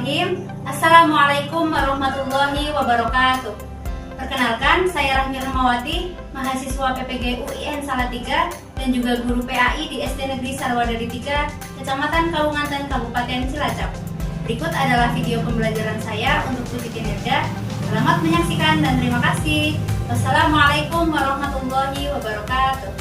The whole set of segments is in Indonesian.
Bismillahirrahmanirrahim. Assalamualaikum warahmatullahi wabarakatuh. Perkenalkan, saya Rahmi Rahmawati, mahasiswa PPG UIN Salatiga dan juga guru PAI di SD Negeri Sarwadadi 3, Kecamatan Kawunganten, Kabupaten Cilacap. Berikut adalah video pembelajaran saya untuk uji kinerja. Selamat menyaksikan dan terima kasih. Wassalamualaikum warahmatullahi wabarakatuh.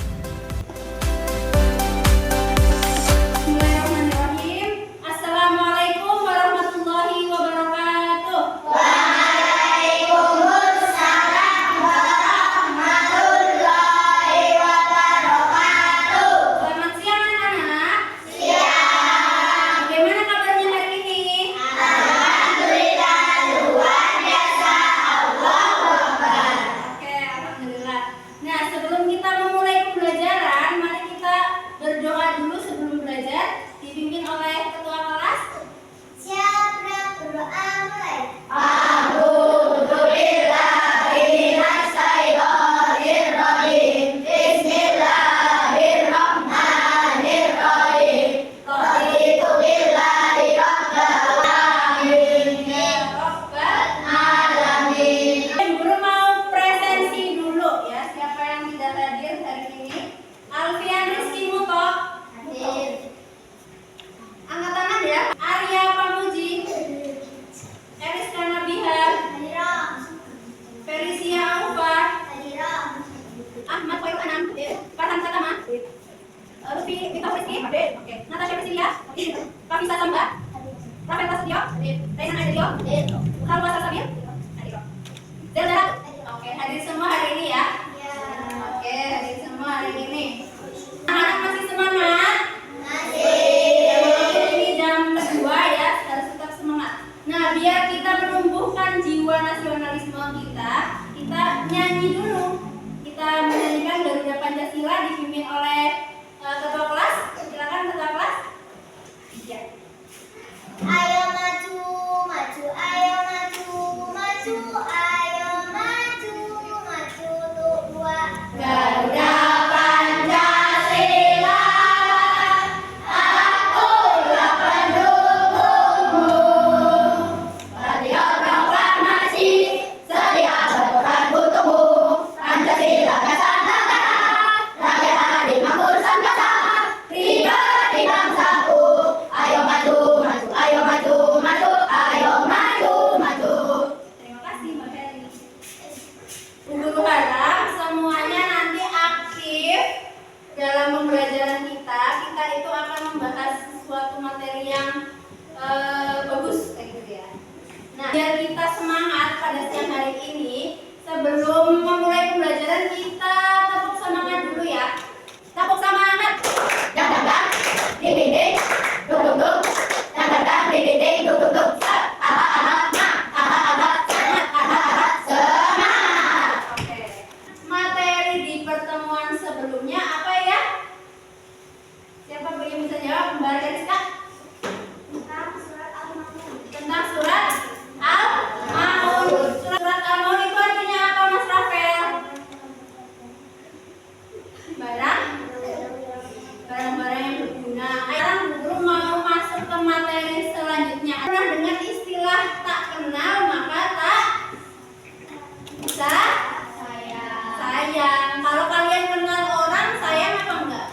Natasha Priscilia, Kavisa Samba, Rafael Prasetyo, Raisan Adelio, Halwa Salsabil, Zelda. Oke, hadir semua hari ini ya. Oke, hadir semua hari ini. Anak-anak masih semangat? Masih. Ini jam kedua ya, harus tetap semangat. Nah, biar kita menumbuhkan jiwa nasionalisme kita nyanyi dulu. Kita menyanyikan Garuda Pancasila dipimpin oleh ketua kelas. Silakan ketua kelas. Ya. Ayo maju, maju, ayo maju, maju, ayo maju, maju untuk dua Garuda Pancasila. Akulah pendukungmu, patriot proklamasi, setia berperan untukmu. Pancasila dasar negara, rakyat hadir makmur Nusantara. Ribet di bangsaku, ayo maju, maju, ayo maju, maju, ayo maju, maju. Terima kasih Mbak Heli. Guru harap semuanya nanti aktif dalam pembelajaran kita. Kita itu akan membahas suatu materi yang bagus kayak gitu ya. Nah, biar kita semangat pada siang hari ini, sebelum memulai pembelajaran kita tepuk semangat dulu ya. Tepuk semangat. Dang dang dang, ding ding ding, duk duk duk. Dang dang dang, ding ding ding, duk duk duk. Semangat. Oke. Materi di pertemuan sebelumnya apa ya? Siapa yang bisa jawab? Mbak Rizka? Tentang surat Al-Maun. Tentang surat Al-Maun. Surat Al-Maun itu artinya apa, Mas Rafael? Barang-barang yang berguna. Sekarang guru mau masuk ke materi selanjutnya. Pernah dengar istilah tak kenal maka tak bisa sayang. Kalau kalian kenal orang, sayang apa enggak?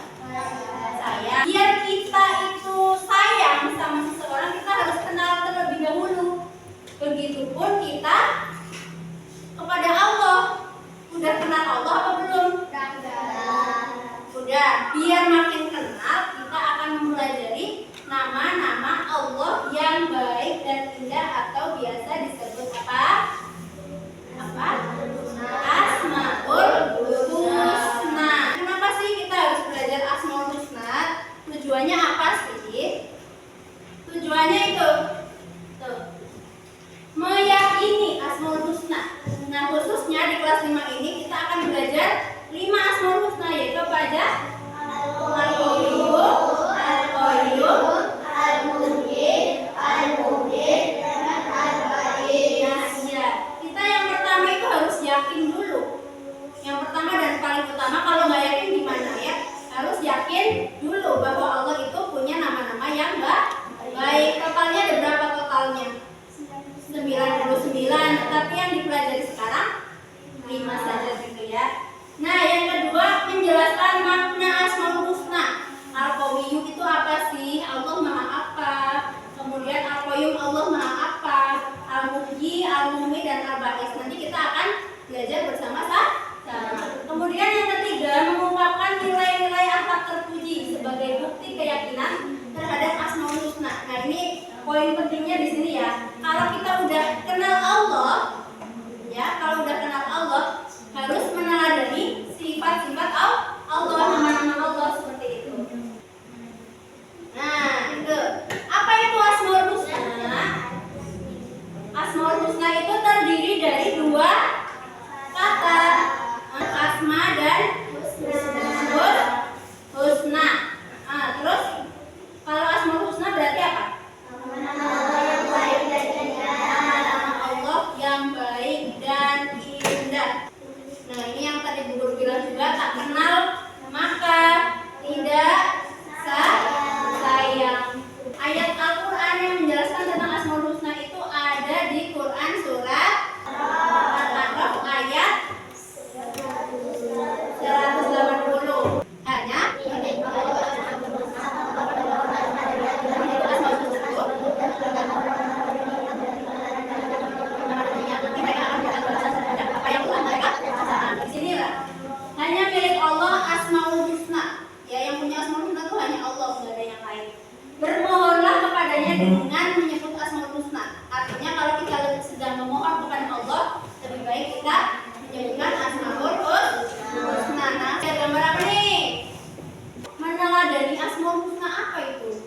Sayang. Biar kita itu sayang sama seseorang, kita harus kenal terlebih dahulu. Begitupun kita kepada Allah. Udah kenal Allah apa belum? Udah. Biar makin kenal, kita akan mempelajari nama-nama Allah yang baik dan indah atau biasa disebut apa? Asmaul Husna. Kenapa sih kita harus belajar Asmaul Husna? Tujuannya apa sih? Tujuannya itu tuh, meyakini Asmaul Husna. Nah, khususnya di kelas 5 ini kita akan belajar 5 Asmaul Husna, yaitu apa aja? Al-Qayyum, Al-Qayyum, Al-Mujib, Al-Mujib, dan Al-Barik. Al-Muhyi, dan Al-Ba'is. Nanti kita akan belajar bersama-sama. Kemudian yang ketiga, mengungkapkan nilai-nilai akhlak terpuji sebagai bukti keyakinan terhadap Asmaul Husna. Nah, ini poin pentingnya di sini ya. Kalau kita udah kenal Allah, ya, kalau udah kenal Allah harus meneladani sifat-sifat Allah, nama-nama Allah seperti itu. Nah, itu. Apa itu Asmaul Husna? Asmaul Husna itu terdiri dari dua kata, asma dan husna. Terus kalau Asmaul Husna berarti apa? Nama-nama Allah yang baik dan indah. Nah, ini yang tadi Bu Guru bilang juga, tak kenal maka tidak sayang. Ayat Al-Quran yang menjelaskan tentang Asmaul Husna itu ada di Quran surat Al-A'raf ayat 180. Hanya hanya milik Allah Asmaul Husna. Ya, yang punya Asmaul Husna itu hanya Allah, tidak ada yang lain. Bermohonlah kepadanya dengan menyebut Asmaul Husna. Artinya kalau kita sedang memohon kepada Allah, lebih baik kita menyebutkan Asmaul Husna. Nah, ada gambar apa nih? Meneladani Asmaul Husna apa itu?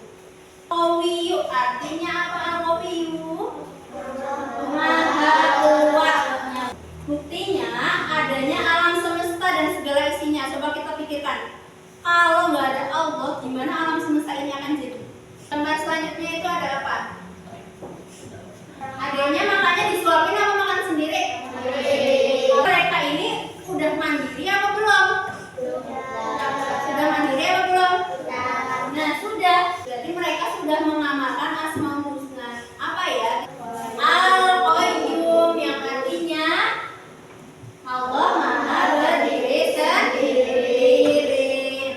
Qawiyu, artinya apa Qawiyu? Maha kuat. Buktinya adanya alam semesta dan segala isinya. Coba kita pikirkan, kalau nggak ada Allah, gimana alam semesta ini akan jadi? Gambar selanjutnya itu ada apa? Adanya makannya disuapin apa makan sendiri? Mereka ini udah mandiri apa belum? Sudah mandiri apa belum? Nah, sudah. Berarti mereka sudah mengamalkan Asmaul Husna. Apa ya? Al-Qayyum, yang artinya Allah Maha berdiri sendiri.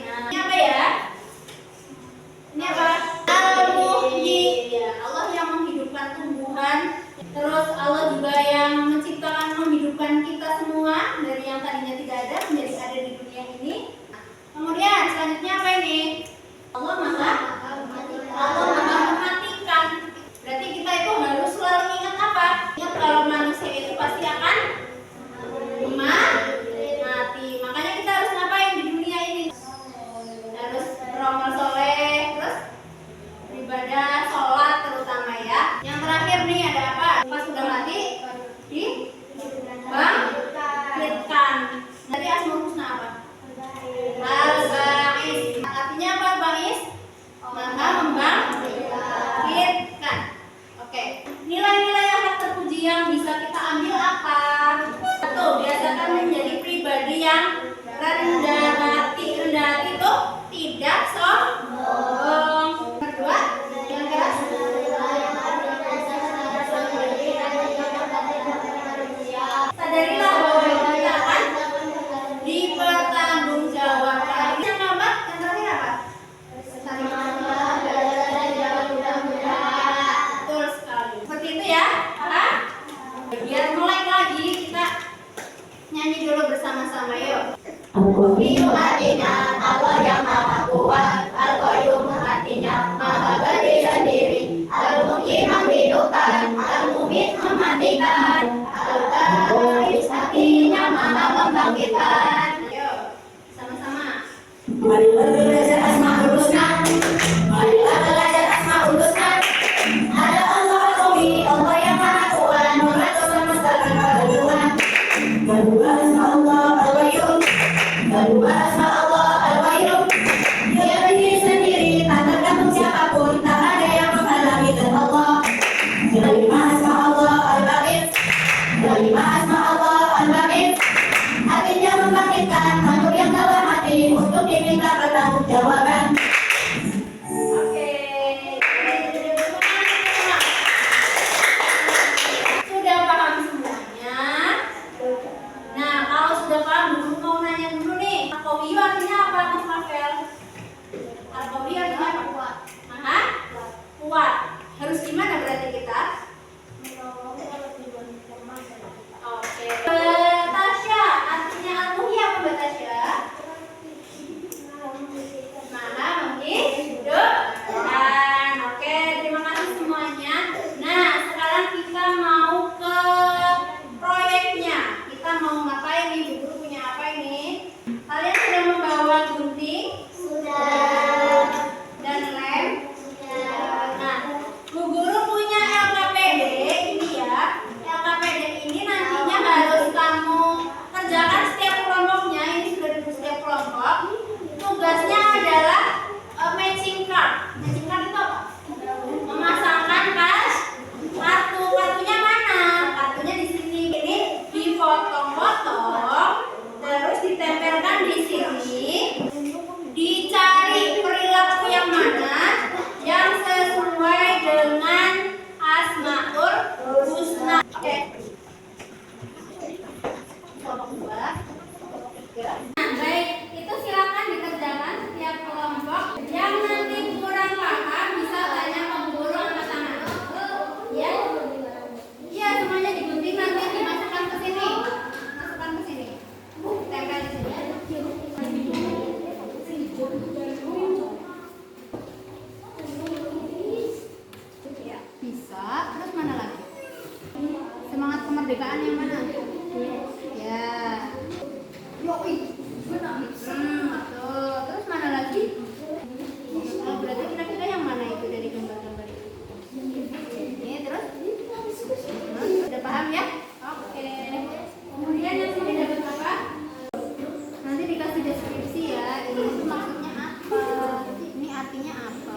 Nah, ini apa ya? Ini apa? Al-Muhyi, ya, Allah yang menghidupkan tumbuhan. Terus Allah juga yang menciptakan, menghidupkan kita semua dari yang tadinya tidak ada menjadi ada di dunia ini. Kemudian selanjutnya apa ini? Allah Maha mematikan. Berarti kita itu harus selalu ingat apa? Ingat kalau manusia itu pasti akan mati. Makanya kita harus ngapain di dunia ini? Harus beramal soleh, terus beribadah, sholat terutama ya. Yang terakhir nih ada apa? Pas sudah mati, dibangkitkan. Jadi Asmaul Husna apa? Al-Ba'is. Artinya apa Ba'is? Maha membangkitkan. Oke. Nilai-nilai akhlak terpuji yang bisa kita ambil apa? Satu, biasakan menjadi pribadi yang rendah hati. Rendah hati itu tidak sombong. Kedua, yang keras. Sadarilah bahwa kita akan dipertanggungjawabkan. Yang keempat, yang terakhir apa? Betul sekali. Seperti itu ya. Biar mulai lagi kita nyanyi dulu bersama-sama yuk. Al-Qayyum artinya Allah yang maha kuat. Al-Qayyum artinya maha berdiri sendiri. Al-Muhyi menghidupkan, Al-Muhyi mematikan. Al-Ba'is artinya maha membangkitkan. Ayo, sama-sama. Marilah belajar Asmaul Husna. Marilah belajar Asmaul Husna. Ada Allah Al-Qawi, Allah yang maha kuat, mengatur semesta tanpa bantuan. Kedua asma Allah Al-Qayyum. Kedua asma Allah Al-Qayyum. Dia berdiri sendiri, tak tergantung siapapun, tak ada yang menghalangi dan Allah. Kelima asma Allah Al-Ba'is. Kelima asma Allah Al-Ba'is. Artinya Oke. Kelompok 2, kelompok 3. Nah, baik, itu silakan dikerjakan setiap kelompok. Yang nanti kurang paham bisa tanya ke guru angkat tangan. Ya? Iya, semuanya digunting nanti dimasukkan ke sini. Masukkan ke sini. Tempel di sini. Ya, bisa. Terus mana lagi? Semangat kemerdekaan yang mana? Ya. Betul. Terus mana lagi? Oh, berarti kira-kira yang mana itu dari gambar-gambar itu? Ini terus? Sudah paham ya? Oke. Kemudian yang sini dapat apa? Nanti dikasih deskripsi ya. Ini itu maksudnya apa? Ini artinya apa?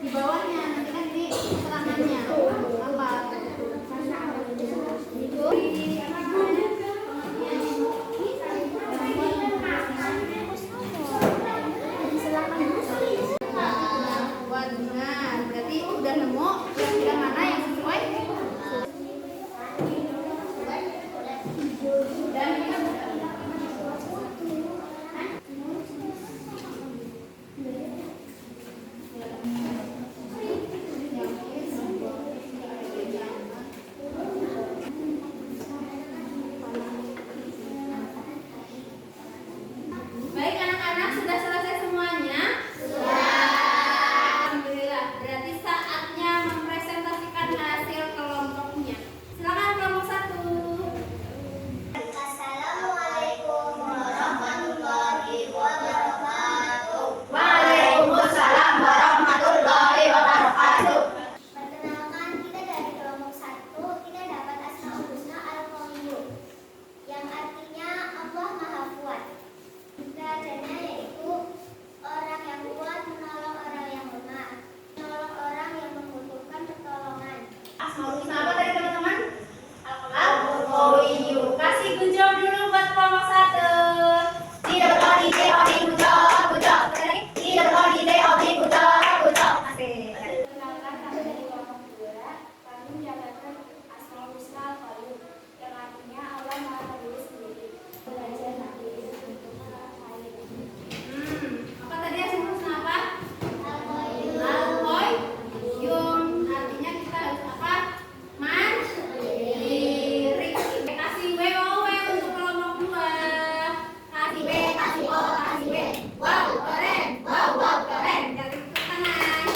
Di bawahnya nanti kan ini keterangannya apa? Buat benar. Berarti udah nemu kira-kira mana yang sesuai? Dan baik anak-anak, sudah selesai semuanya? Alhamdulillah. Berarti saatnya mempresentasikan hasil kelompoknya. Silakan kelompok 1. Assalamualaikum warahmatullahi wabarakatuh. Waalaikumsalam warahmatullahi wabarakatuh. Perkenalkan, kita dari kelompok 1, kita dapat Asmaul Husna Al-Qawiyyum, yang artinya Allah Maha Kuat. Seadanya yaitu orang yang kuat menolong orang yang lemah, menolong orang yang membutuhkan pertolongan. Asmaul Husna apa tadi teman-teman? Al-Qawiyyum. Kasih good job dulu buat kelompok 1. Tidak berani teori kucak kucak. Tidak berani teori kucak kucak. Asik. Perkenalkan, kami dari kelompok 2, kami mendapatkan Asmaul Husna Al-Qawiyyum, yang artinya Allah Maha Peduli sendiri. Belajar nanti untuk orang lain. Apa tadi Asmaul Husna apa? Al-Qawiyyum. Al-Qawiyyum. Artinya kita harus apa? Mandiri. Kasih WOW untuk kelompok 2. Kasih B, kasih O, kasih B. Wow, keren. Wow, wow, keren. Dari tangan.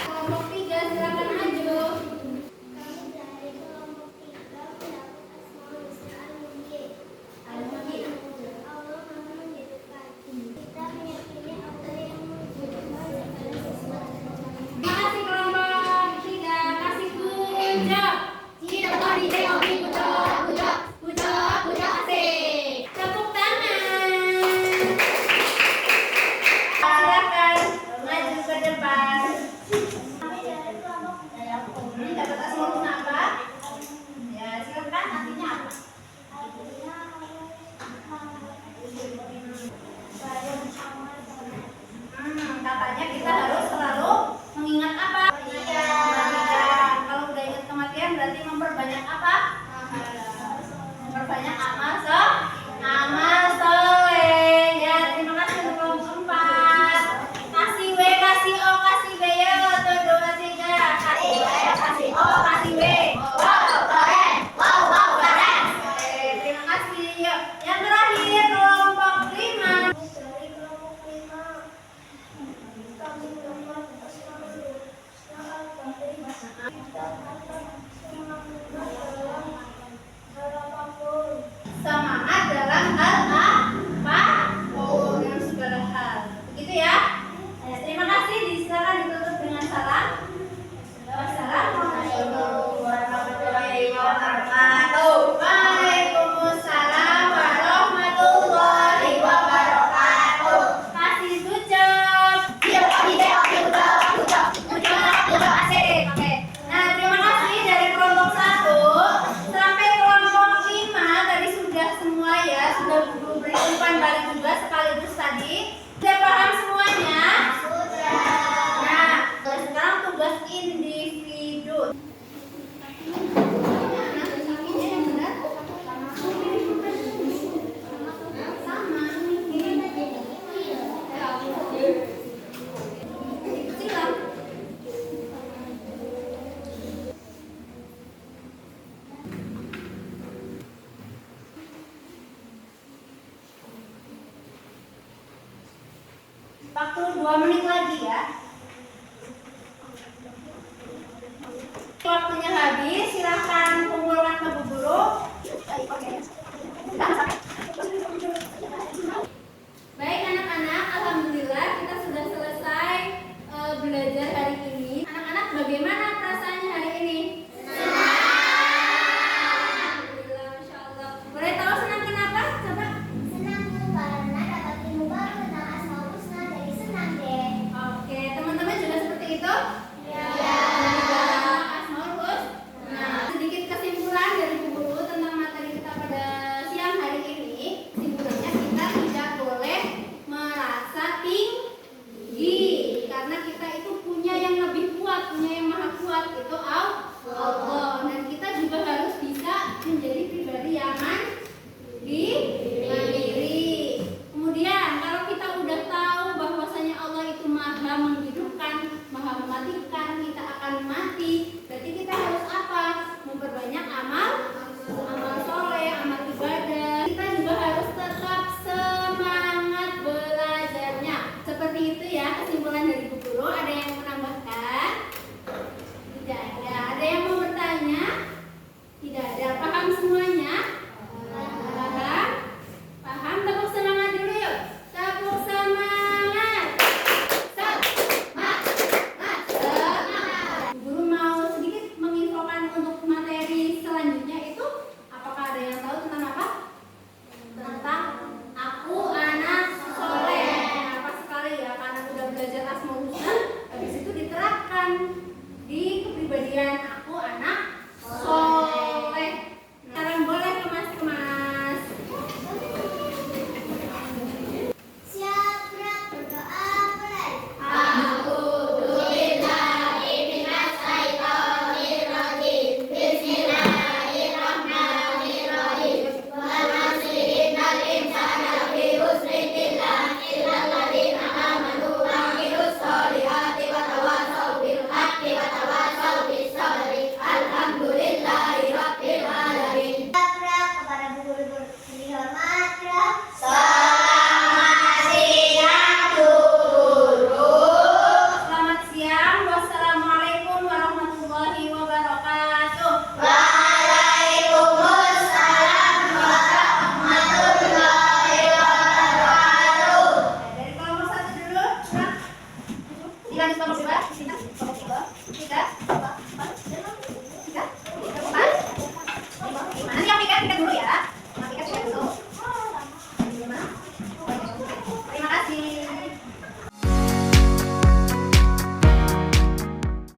Kelompok 3 silakan maju. Kami dari kelompok 3 mendapat Asmaul Husna Al-Muhyi. Al-Muhyi. Allah Maha Menghidupkan. Kita meyakini Allah yang menghidupkan segala sesuatu. Kasih kelompok 3. Kasih good job. Tidak berani teori kucak kucak kucak kucak. Asik. Tepuk tangan. Silakan maju ke depan. Kami dari kelompok Dapat Asmaul Husna apa? Ya, silakan artinya apa? artinya Allah Maha badan amal soleh. Katanya kita harus selalu mengingat apa? Kematian. Kalau udah ingat kematian berarti memperbanyak apa? Memperbanyak amal soleh. Ya, terima kasih untuk kelompok 4. Kasih W, kasih O, kasih B ya. 1, 2, 3. Kasih W, kasih O, kasih B. Wow, keren. Wow, wow, keren. Oke, terima kasih. Yuk, yang terakhir kelompok 5. Dari kelompok 5, kami mendapat Asmaul Husna Al-Qawiyyum. Kita dapat semangat dalam hal apapun. Semangat 2 menit lagi ya. Waktunya habis, silahkan kumpulkan ke Bu Guru. Oke.